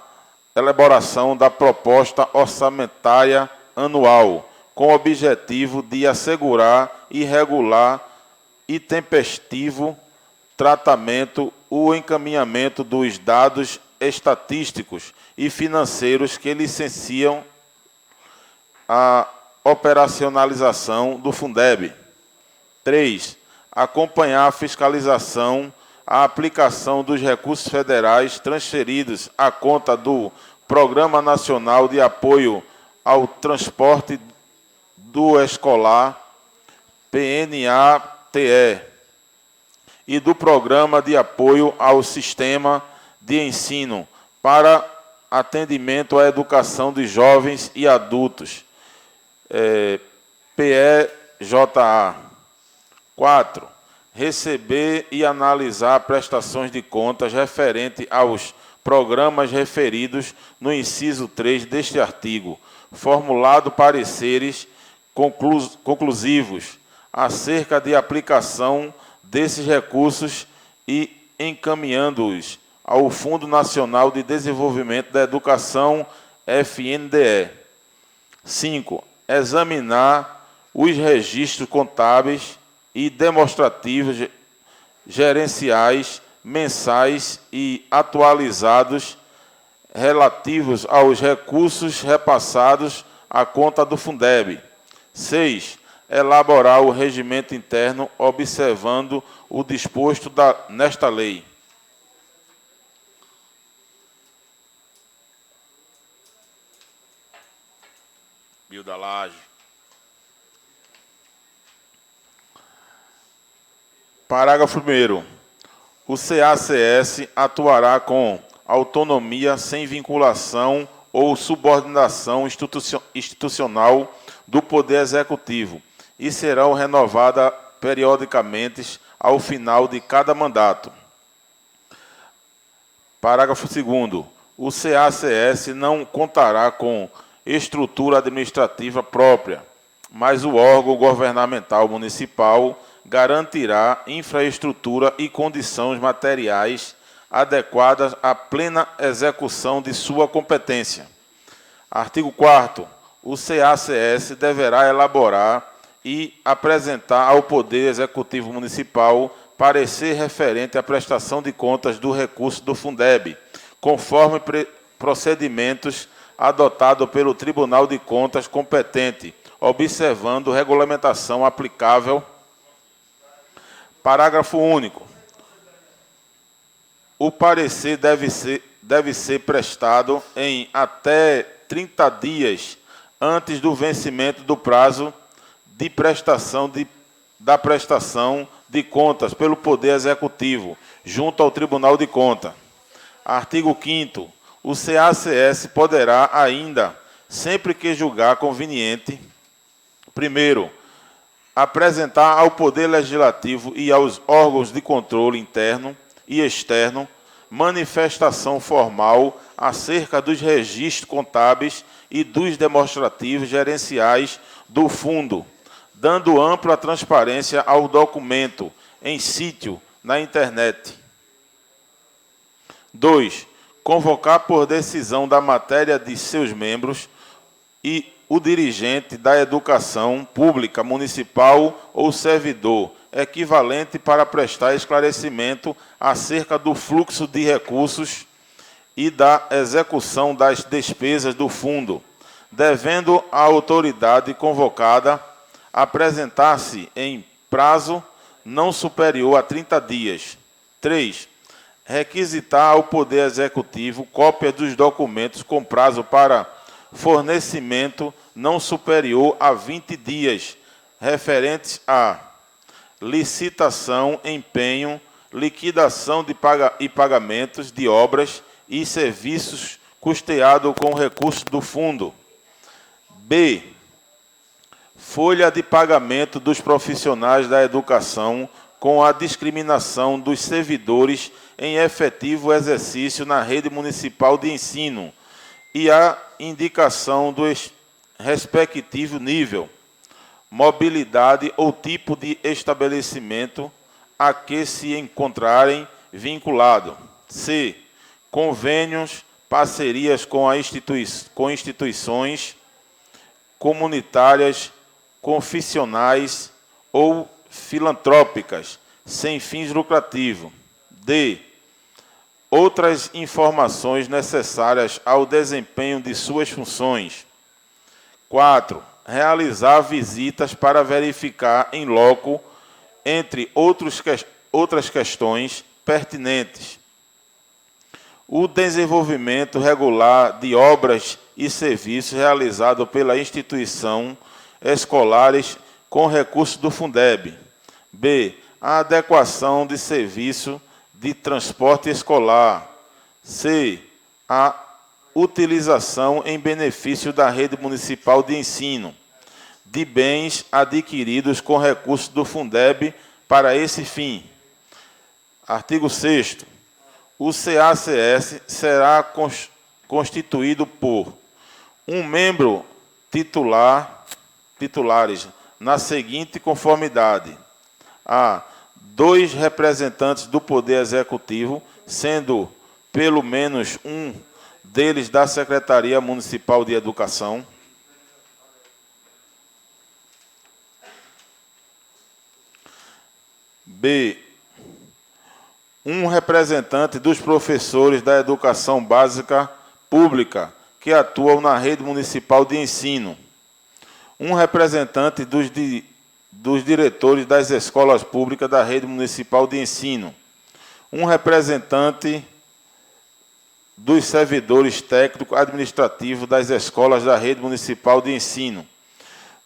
da proposta orçamentária anual, com o objetivo de assegurar e regular e tempestivo tratamento o encaminhamento dos dados estatísticos e financeiros que licenciam a operacionalização do Fundeb. 3. Acompanhar a fiscalização, a aplicação dos recursos federais transferidos à conta do Programa Nacional de Apoio ao Transporte do Escolar, PNATE, e do Programa de Apoio ao Sistema de Ensino para Atendimento à Educação de Jovens e Adultos, PEJA. 4. Receber e analisar prestações de contas referente aos programas referidos no inciso 3 deste artigo, formulado pareceres conclusivos acerca de aplicação desses recursos e encaminhando-os ao Fundo Nacional de Desenvolvimento da Educação, FNDE. 5. Examinar os registros contábeis e demonstrativos gerenciais mensais e atualizados relativos aos recursos repassados à conta do Fundeb. 6. Elaborar o regimento interno observando o disposto nesta lei. Bilda Laje. Parágrafo 1º. O CACS atuará com autonomia, sem vinculação ou subordinação institucional do Poder Executivo e serão renovadas periodicamente ao final de cada mandato. Parágrafo 2º. O CACS não contará com estrutura administrativa própria, mas o órgão governamental municipal garantirá infraestrutura e condições materiais adequadas à plena execução de sua competência. Artigo 4º. O CACS deverá elaborar e apresentar ao Poder Executivo Municipal parecer referente à prestação de contas do recurso do Fundeb, conforme procedimentos adotados pelo Tribunal de Contas competente, observando regulamentação aplicável. Parágrafo único. O parecer deve ser prestado em até 30 dias antes do vencimento do prazo de prestação da prestação de contas pelo Poder Executivo, junto ao Tribunal de Contas. Artigo 5º. O CACS poderá ainda, sempre que julgar conveniente, primeiro, apresentar ao Poder Legislativo e aos órgãos de controle interno e externo manifestação formal acerca dos registros contábeis e dos demonstrativos gerenciais do fundo, dando ampla transparência ao documento em sítio na internet. 2. Convocar por decisão da matéria de seus membros e o dirigente da educação pública municipal ou servidor equivalente para prestar esclarecimento acerca do fluxo de recursos e da execução das despesas do fundo, devendo a autoridade convocada apresentar-se em prazo não superior a 30 dias. 3. Requisitar ao Poder Executivo cópia dos documentos com prazo para fornecimento não superior a 20 dias, referentes a licitação, empenho, liquidação e pagamentos de obras e serviços custeados com recursos do fundo. B. Folha de pagamento dos profissionais da educação com a discriminação dos servidores em efetivo exercício na rede municipal de ensino e a indicação do respectivo nível, mobilidade ou tipo de estabelecimento a que se encontrarem vinculados. C. Convênios, parcerias com instituições comunitárias, confissionais ou filantrópicas, sem fins lucrativos. D. Outras informações necessárias ao desempenho de suas funções. 4. Realizar visitas para verificar em loco, entre outras questões pertinentes, o desenvolvimento regular de obras e serviços realizados pela instituição escolares com recursos do Fundeb. B. A adequação de serviço de transporte escolar. C. A utilização em benefício da rede municipal de ensino de bens adquiridos com recursos do Fundeb para esse fim. Artigo 6º. O CACS será constituído por um membro titulares na seguinte conformidade: a. 2 representantes do Poder Executivo, sendo pelo menos um deles da Secretaria Municipal de Educação. B. Um representante dos professores da educação básica pública que atuam na rede municipal de ensino. Um representante dos diretores das escolas públicas da rede municipal de ensino. Um representante dos servidores técnico-administrativos das escolas da rede municipal de ensino.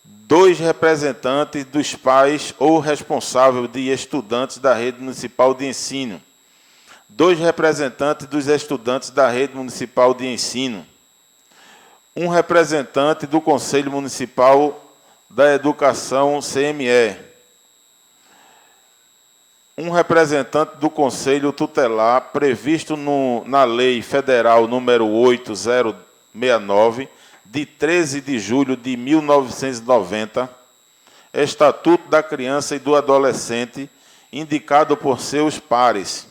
2 representantes dos pais ou responsáveis de estudantes da rede municipal de ensino. 2 representantes dos estudantes da rede municipal de ensino. Um representante do Conselho Municipal da Educação, CME. Um representante do Conselho Tutelar previsto na Lei Federal número 8069, de 13 de julho de 1990, Estatuto da Criança e do Adolescente, indicado por seus pares.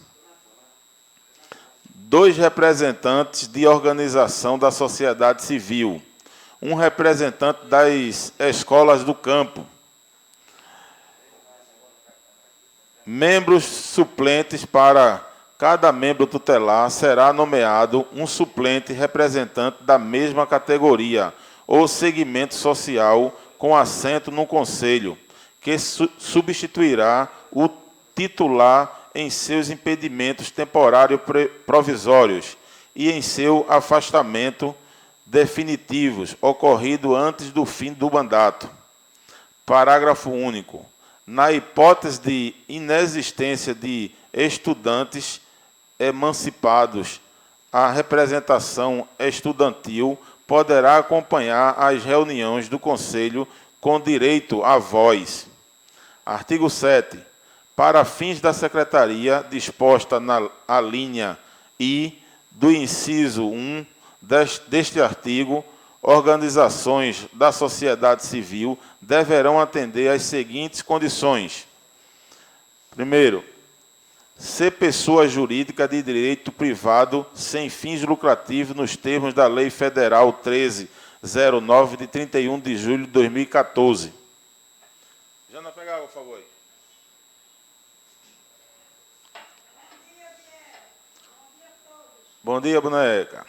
2 representantes de organização da sociedade civil, um representante das escolas do campo, membros suplentes. Para cada membro tutelar será nomeado um suplente representante da mesma categoria ou segmento social com assento no conselho, que substituirá o titular em seus impedimentos temporários provisórios e em seu afastamento definitivos, ocorrido antes do fim do mandato. Parágrafo único. Na hipótese de inexistência de estudantes emancipados, a representação estudantil poderá acompanhar as reuniões do Conselho com direito à voz. Artigo 7. Para fins da Secretaria, disposta na alínea I do inciso 1 deste artigo, organizações da sociedade civil deverão atender às seguintes condições. Primeiro, ser pessoa jurídica de direito privado sem fins lucrativos nos termos da Lei Federal 1309, de 31 de julho de 2014. Jana, pega água, por favor. Aí. Bom dia, boneca.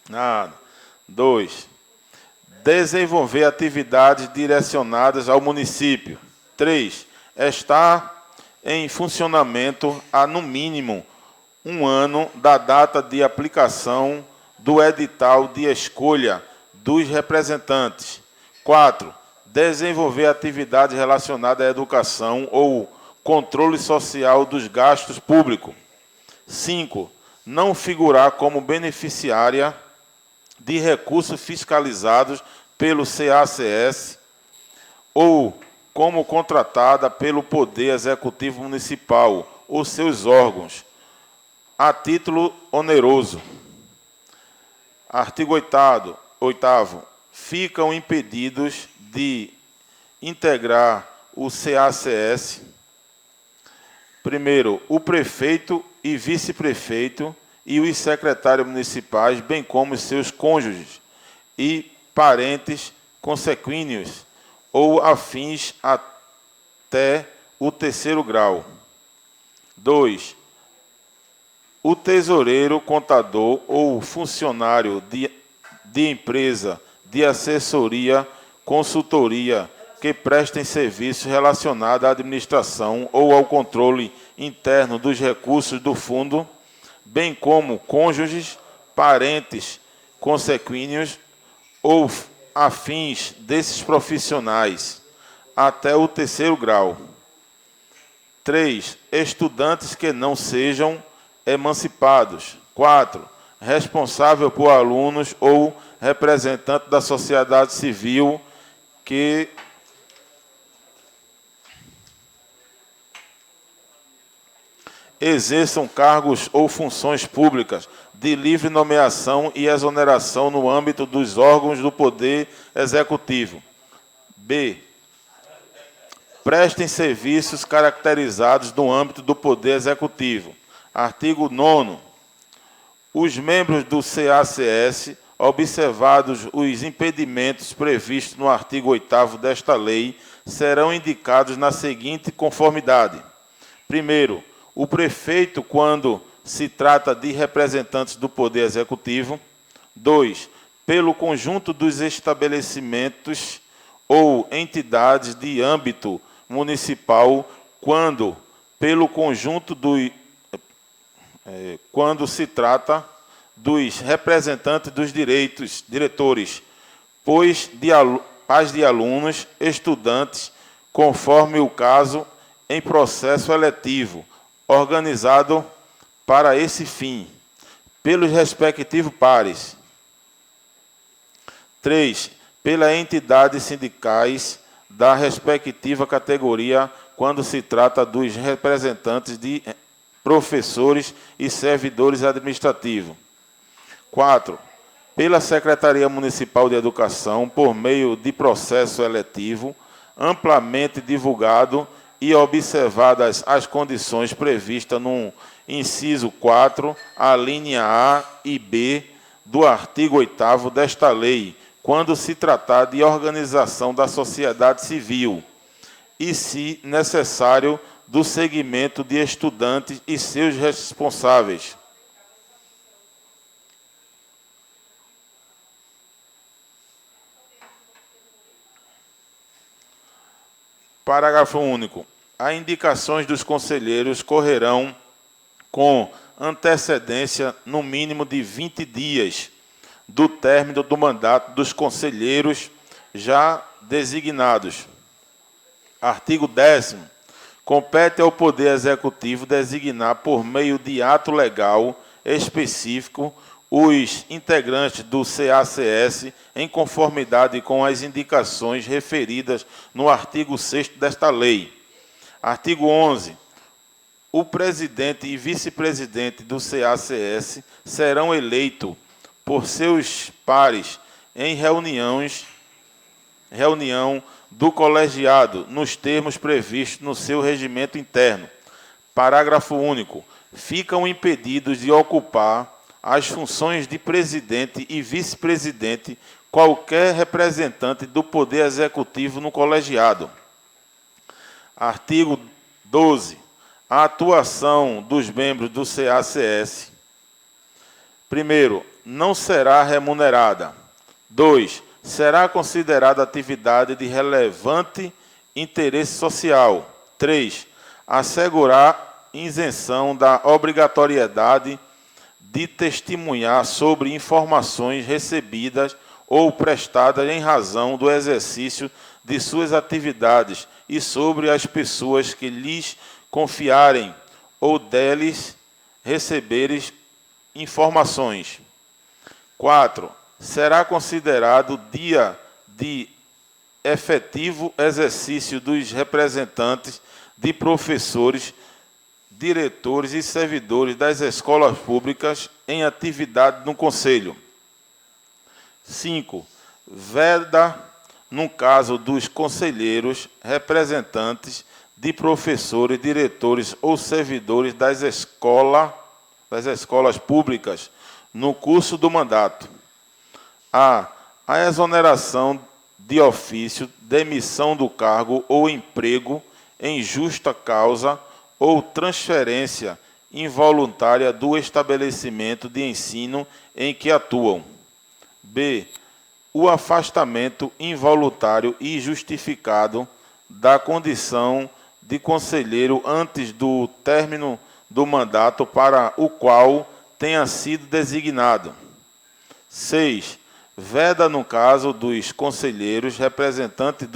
Nada. 2. Desenvolver atividades direcionadas ao município. 3. Estar em funcionamento há, no mínimo, 1 ano da data de aplicação do edital de escolha dos representantes. 4. Desenvolver atividades relacionadas à educação ou controle social dos gastos públicos. 5. Não figurar como beneficiária de recursos fiscalizados pelo CACS ou como contratada pelo Poder Executivo Municipal ou seus órgãos, a título oneroso. Artigo 8º. Ficam impedidos de integrar o CACS, primeiro, o prefeito e vice-prefeito e os secretários municipais, bem como os seus cônjuges e parentes consanguíneos ou afins até o 3º grau. 2. O tesoureiro, contador ou funcionário de empresa de assessoria, consultoria, que prestem serviços relacionados à administração ou ao controle interno dos recursos do fundo, bem como cônjuges, parentes consanguíneos ou afins desses profissionais, até o 3º grau. 3. Estudantes que não sejam emancipados. 4. Responsável por alunos ou representante da sociedade civil que exerçam cargos ou funções públicas de livre nomeação e exoneração no âmbito dos órgãos do Poder Executivo. B. Prestem serviços caracterizados no âmbito do Poder Executivo. Artigo 9º. Os membros do CACS, observados os impedimentos previstos no artigo 8º desta lei, serão indicados na seguinte conformidade. Primeiro, o prefeito, quando se trata de representantes do Poder Executivo. 2. Pelo conjunto dos estabelecimentos ou entidades de âmbito municipal, quando se trata dos representantes dos diretores, pais de alunos, estudantes, conforme o caso, em processo eletivo, organizado para esse fim, pelos respectivos pares. 3. pela entidade sindicais da respectiva categoria quando se trata dos representantes de professores e servidores administrativos. 4. Pela Secretaria Municipal de Educação, por meio de processo eletivo, amplamente divulgado e observadas as condições previstas no inciso 4, a linha A e B do artigo 8º desta lei, quando se tratar de organização da sociedade civil, e, se necessário, do segmento de estudantes e seus responsáveis. Parágrafo único. As indicações dos conselheiros correrão com antecedência no mínimo de 20 dias do término do mandato dos conselheiros já designados. Artigo 10º. Compete ao Poder Executivo designar por meio de ato legal específico os integrantes do CACS em conformidade com as indicações referidas no artigo 6º desta lei. Artigo 11. O presidente e vice-presidente do CACS serão eleitos por seus pares em reunião do colegiado, nos termos previstos no seu regimento interno. Parágrafo único. Ficam impedidos de ocupar as funções de presidente e vice-presidente qualquer representante do Poder Executivo no colegiado. Artigo 12. A atuação dos membros do CACS. Primeiro, não será remunerada. 2. Será considerada atividade de relevante interesse social. 3. Assegurar isenção da obrigatoriedade de testemunhar sobre informações recebidas ou prestadas em razão do exercício de suas atividades e sobre as pessoas que lhes confiarem ou deles receberem informações. 4. Será considerado dia de efetivo exercício dos representantes de professores, diretores e servidores das escolas públicas em atividade no Conselho. 5. Veda, no caso dos conselheiros, representantes de professores, diretores ou servidores das escolas públicas no curso do mandato. A exoneração de ofício, demissão do cargo ou emprego em justa causa ou transferência involuntária do estabelecimento de ensino em que atuam. B. O afastamento involuntário e justificado da condição de conselheiro antes do término do mandato para o qual tenha sido designado. 6. Veda, no caso dos conselheiros representantes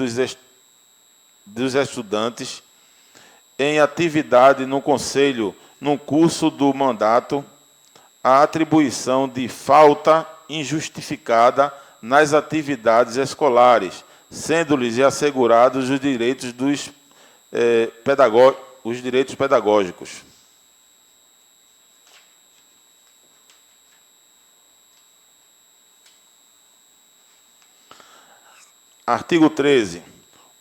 dos estudantes em atividade no Conselho no curso do mandato, a atribuição de falta injustificada nas atividades escolares, sendo-lhes assegurados os direitos pedagógicos. Artigo 13.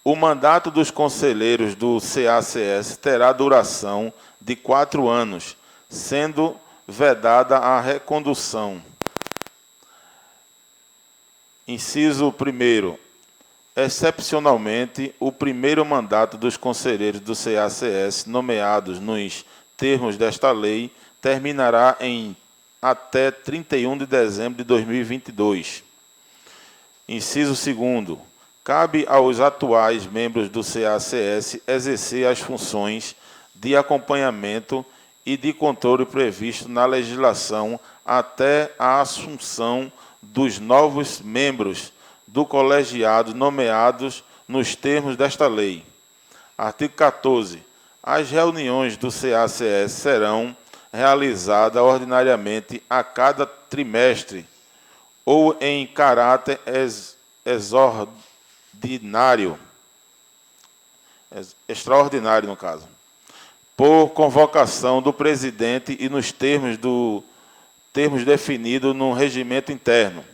O mandato dos conselheiros do CACS terá duração de 4 anos, sendo vedada a recondução. Inciso 1º. Excepcionalmente, o primeiro mandato dos conselheiros do CACS, nomeados nos termos desta lei, terminará em até 31 de dezembro de 2022. Inciso 2º. Cabe aos atuais membros do CACS exercer as funções de acompanhamento e de controle previsto na legislação até a assunção dos novos membros do colegiado nomeados nos termos desta lei. Artigo 14. As reuniões do CACS serão realizadas ordinariamente a cada trimestre ou em caráter extraordinário no caso, por convocação do presidente e nos termos definidos no regimento interno.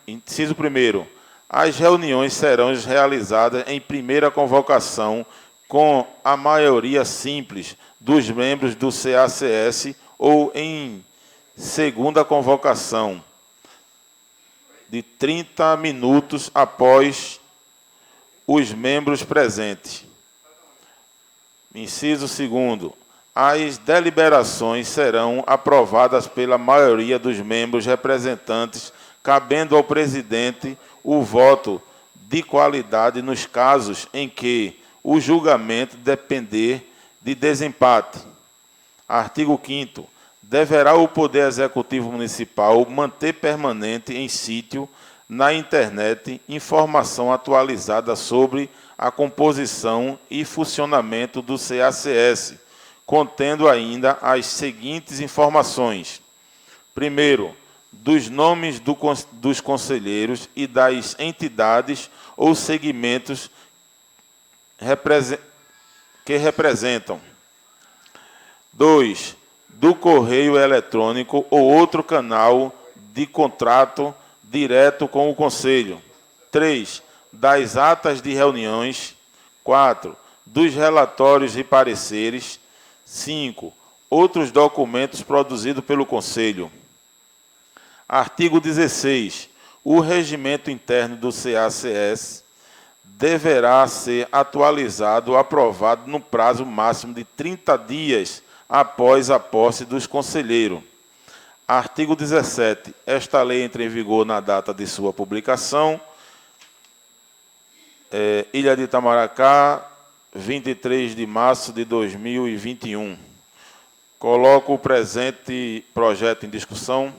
Inciso 1º. As reuniões serão realizadas em primeira convocação com a maioria simples dos membros do CACS ou em segunda convocação de 30 minutos após os membros presentes. Inciso 2º. As deliberações serão aprovadas pela maioria dos membros representantes, cabendo ao presidente o voto de qualidade nos casos em que o julgamento depender de desempate. Artigo 5º. Deverá o Poder Executivo Municipal manter permanente em sítio na internet informação atualizada sobre a composição e funcionamento do CACS, contendo ainda as seguintes informações. Primeiro, dos nomes dos conselheiros e das entidades ou segmentos que representam. 2. Do correio eletrônico ou outro canal de contrato direto com o Conselho. 3. Das atas de reuniões. 4. Dos relatórios e pareceres. 5. Outros documentos produzidos pelo Conselho. Artigo 16. O regimento interno do CACS deverá ser atualizado ou aprovado no prazo máximo de 30 dias após a posse dos conselheiros. Artigo 17. Esta lei entra em vigor na data de sua publicação. Ilha de Itamaracá, 23 de março de 2021. Coloco o presente projeto em discussão.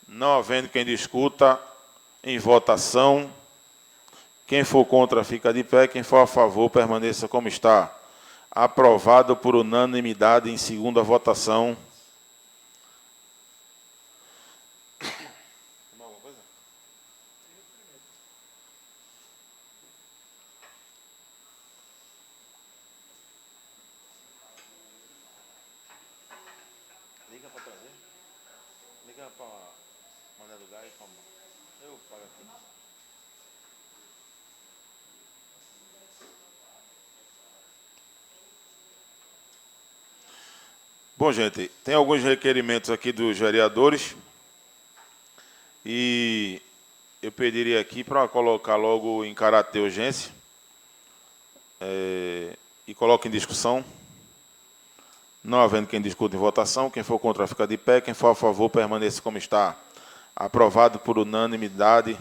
Não havendo quem discuta, em votação. Quem for contra, fica de pé. Quem for a favor, permaneça como está. Aprovado por unanimidade em segunda votação. Liga para trazer. Liga para Mané do Gás. Eu pago aqui. Bom, gente, tem alguns requerimentos aqui dos vereadores e eu pediria aqui para colocar logo em caráter de urgência e coloque em discussão. Não havendo quem discuta em votação, quem for contra fica de pé, quem for a favor permaneça como está. Aprovado por unanimidade,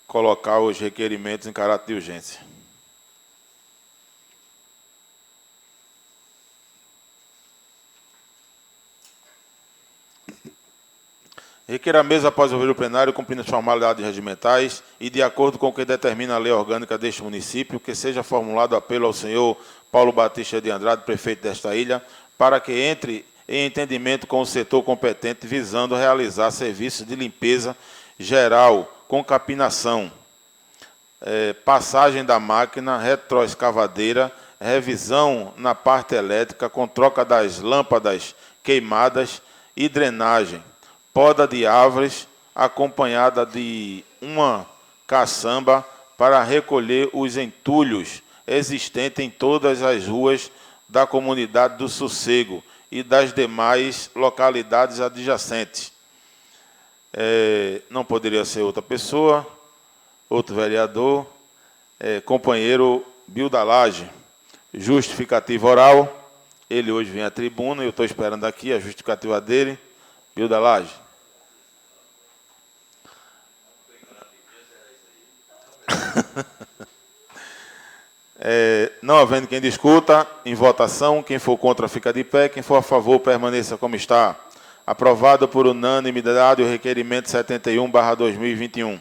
colocar os requerimentos em caráter de urgência. Requer a mesa, após ouvir o plenário, cumprindo as formalidades regimentais e de acordo com o que determina a lei orgânica deste município, que seja formulado apelo ao senhor Paulo Batista de Andrade, prefeito desta ilha, para que entre em entendimento com o setor competente, visando realizar serviços de limpeza geral, com capinação, passagem da máquina, retroescavadeira, revisão na parte elétrica, com troca das lâmpadas queimadas e drenagem, poda de árvores, acompanhada de uma caçamba para recolher os entulhos existentes em todas as ruas da comunidade do Sossego e das demais localidades adjacentes. Não poderia ser outra pessoa, outro vereador, companheiro Bill da Laje. Justificativa oral, ele hoje vem à tribuna, eu estou esperando aqui a justificativa dele. Bill da Laje. Não havendo quem discuta, em votação, quem for contra fica de pé, quem for a favor permaneça como está. Aprovado por unanimidade o requerimento 71/2021.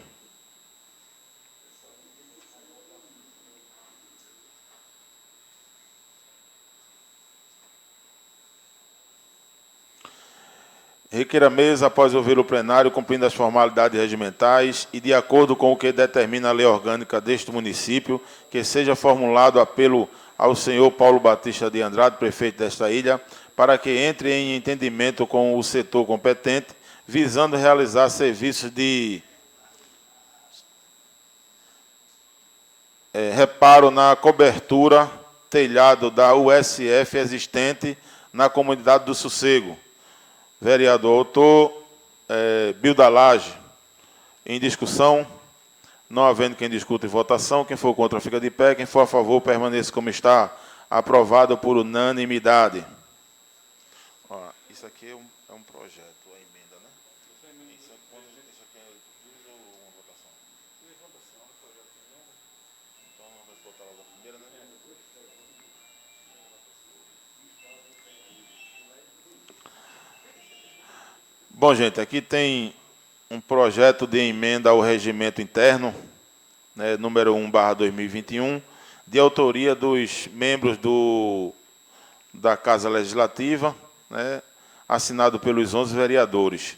requer a mesa, após ouvir o plenário, cumprindo as formalidades regimentais e de acordo com o que determina a lei orgânica deste município, que seja formulado apelo ao senhor Paulo Batista de Andrade, prefeito desta ilha, para que entre em entendimento com o setor competente, visando realizar serviços de reparo na cobertura telhado da USF existente na comunidade do Sossego. Vereador autor, Bilda Lage. Em discussão, não havendo quem discuta em votação, quem for contra fica de pé, quem for a favor permaneça como está. Aprovado por unanimidade. Ó, isso aqui é um projeto, a emenda, né? Isso aqui é duas ou uma votação? Duas votações, projeto de emenda. Então, vamos botar logo a primeira, né? Bom, gente, aqui tem um projeto de emenda ao regimento interno, né, número 1/2021, de autoria dos membros da Casa Legislativa, né, assinado pelos 11 vereadores.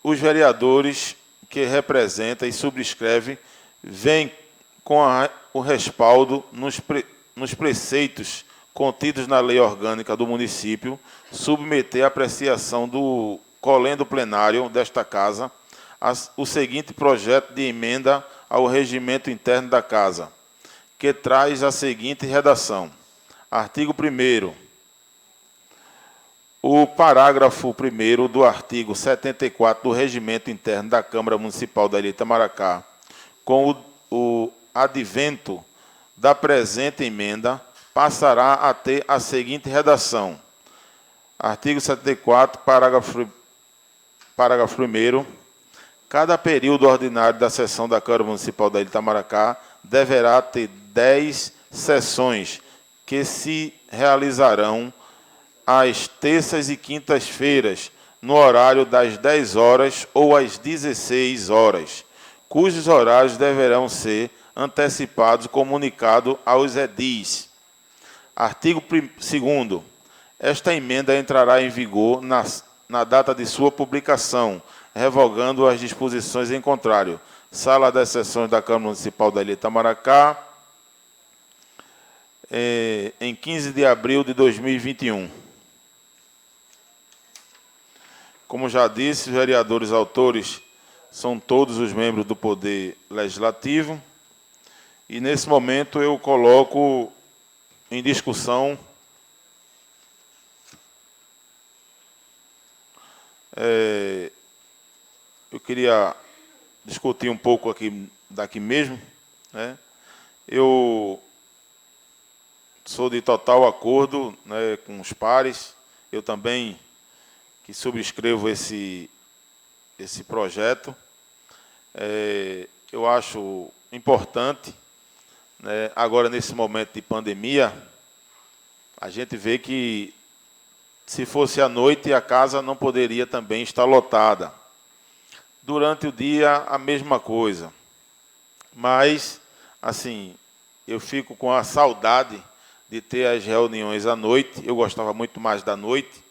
Os vereadores que representam e subscrevem vêm com o respaldo nos preceitos contidos na lei orgânica do município, submeter à apreciação do colendo plenário desta Casa o seguinte projeto de emenda ao regimento interno da Casa, que traz a seguinte redação. Artigo 1º. O parágrafo 1º do artigo 74 do regimento interno da Câmara Municipal da Ilha de Itamaracá, com o advento da presente emenda, passará a ter a seguinte redação. Artigo 74, parágrafo 1º. Cada período ordinário da sessão da Câmara Municipal da Ilha de Itamaracá deverá ter 10 sessões, que se realizarão às terças e quintas-feiras, no horário das 10 horas ou às 16 horas, cujos horários deverão ser antecipados e comunicados aos edis. Artigo 2º. Esta emenda entrará em vigor na data de sua publicação, revogando as disposições em contrário. Sala das Sessões da Câmara Municipal da Ilha de Itamaracá, em 15 de abril de 2021. Como já disse, os vereadores autores são todos os membros do Poder Legislativo, e nesse momento eu coloco em discussão eu queria discutir um pouco daqui mesmo, né? Eu sou de total acordo, né, com os pares. Eu também que subscrevo esse projeto. Eu acho importante, né, agora nesse momento de pandemia, a gente vê que se fosse à noite a casa não poderia também estar lotada. Durante o dia a mesma coisa. Mas, assim, eu fico com a saudade de ter as reuniões à noite. Eu gostava muito mais da noite,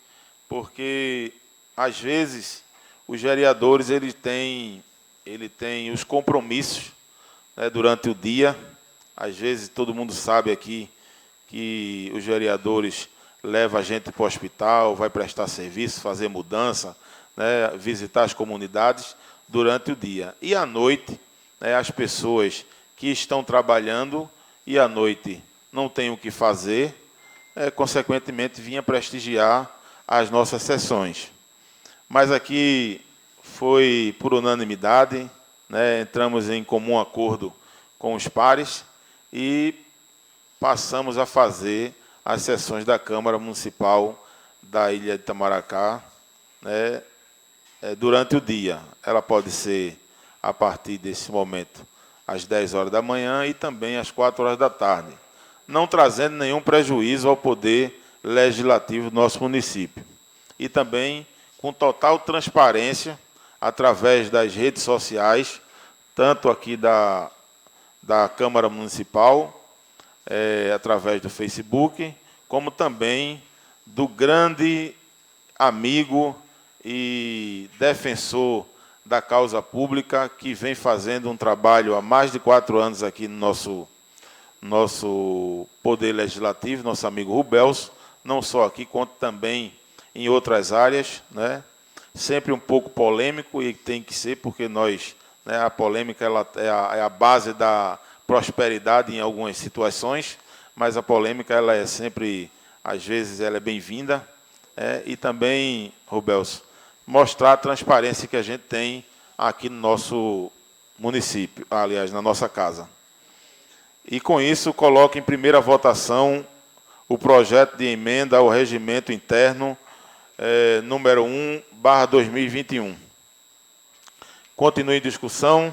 porque às vezes os vereadores ele tem os compromissos, né, durante o dia. Às vezes todo mundo sabe aqui que os vereadores levam a gente para o hospital, vai prestar serviço, fazer mudança, né, visitar as comunidades durante o dia. E à noite, né, as pessoas que estão trabalhando e à noite não têm o que fazer, consequentemente, vinha prestigiar as nossas sessões. Mas aqui foi por unanimidade, né, entramos em comum acordo com os pares e passamos a fazer as sessões da Câmara Municipal da Ilha de Itamaracá, né, durante o dia. Ela pode ser, a partir desse momento, às 10 horas da manhã e também às 4 horas da tarde, não trazendo nenhum prejuízo ao poder legislativo do nosso município. E também com total transparência, através das redes sociais, tanto aqui da Câmara Municipal, através do Facebook, como também do grande amigo e defensor da causa pública, que vem fazendo um trabalho há mais de 4 anos aqui no nosso Poder Legislativo, nosso amigo Rubels, não só aqui, quanto também em outras áreas, né? Sempre um pouco polêmico, e tem que ser, porque nós, né, a polêmica ela é a base da prosperidade em algumas situações, mas a polêmica ela é sempre, às vezes, ela é bem-vinda, e também, Rubels, mostrar a transparência que a gente tem aqui no nosso município, aliás, na nossa casa. E, com isso, coloco em primeira votação o projeto de emenda ao regimento interno número 1/2021. Continue em discussão.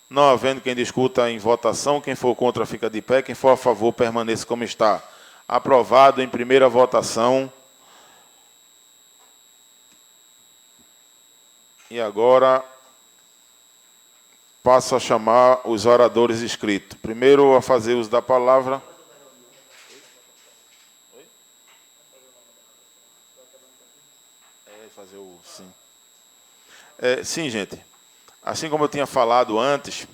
Não havendo quem discuta, em votação. Quem for contra, fica de pé. Quem for a favor, permaneça como está. Aprovado em primeira votação. E agora passo a chamar os oradores inscritos. Primeiro a fazer uso da palavra. Sim, gente. Assim como eu tinha falado antes,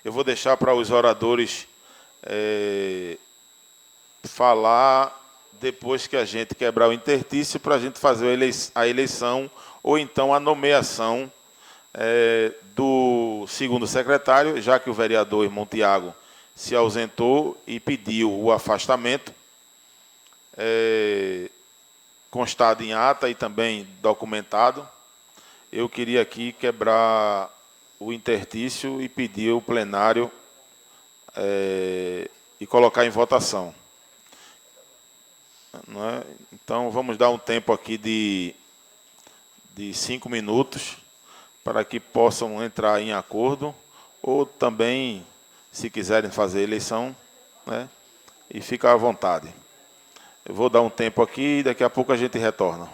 eu vou deixar para os oradores falar depois que a gente quebrar o interstício, para a gente fazer a eleição ou então a nomeação do segundo secretário, já que o vereador irmão Tiago se ausentou e pediu o afastamento, constado em ata e também documentado. Eu queria aqui quebrar o interstício e pedir o plenário e colocar em votação. Não é? Então, vamos dar um tempo aqui de 5 minutos para que possam entrar em acordo, ou também, se quiserem fazer eleição, né? E fica à vontade. Eu vou dar um tempo aqui e daqui a pouco a gente retorna.